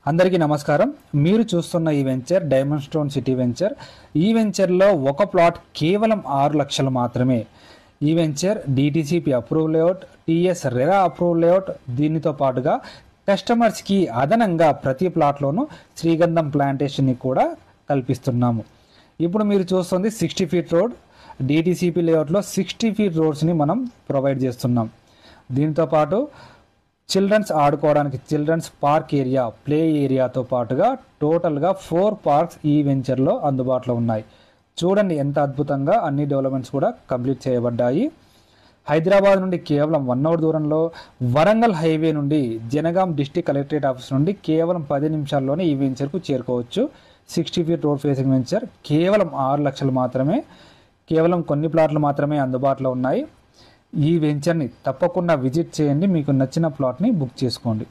అందరికీ నమస్కారం. మీరు చూస్తున్న ఈ venture diamond stone city venture. ఈ వెంచర్లో ఒక ప్లాట్ కేవలం 6 లక్షలు మాత్రమే. ఈ venture DTCP approve layout, TS RERA approve layout. దీనితో పాటుగా కస్టమర్స్కి అదనంగా ప్రతి ప్లాట్లోనూ శ్రీగంధం ప్లాంటేషన్ని కూడా కల్పిస్తున్నాము. ఇప్పుడు మీరు చూస్తుంది 60 ఫీట్ రోడ్. డిటిసిపి లేఅవుట్లో 60 ఫీట్ రోడ్స్ని మనం ప్రొవైడ్ చేస్తున్నాం. దీంతో పాటు చిల్డ్రన్స్ ఆడుకోవడానికి చిల్డ్రన్స్ పార్క్ ఏరియా, ప్లే ఏరియాతో పాటుగా టోటల్గా 4 పార్క్స్ ఈ వెంచర్లో అందుబాటులో ఉన్నాయి. చూడండి ఎంత అద్భుతంగా అన్ని డెవలప్మెంట్స్ కూడా కంప్లీట్ చేయబడ్డాయి. హైదరాబాద్ నుండి కేవలం 1 అవర్ దూరంలో, వరంగల్ హైవే నుండి జనగాం డిస్ట్రిక్ట్ కలెక్టరేట్ ఆఫీస్ నుండి కేవలం 10 నిమిషాల్లోనే ఈ వెంచర్కు చేరుకోవచ్చు. 60 ఫీట్ రోడ్ ఫేసింగ్ వెంచర్ కేవలం 6 లక్షలు మాత్రమే. కేవలం కొన్ని ప్లాట్లు మాత్రమే అందుబాటులో ఉన్నాయి. ఈ వెంచర్ని తప్పకుండా విజిట్ చేయండి. మీకు నచ్చిన ప్లాట్ని బుక్ చేసుకోండి.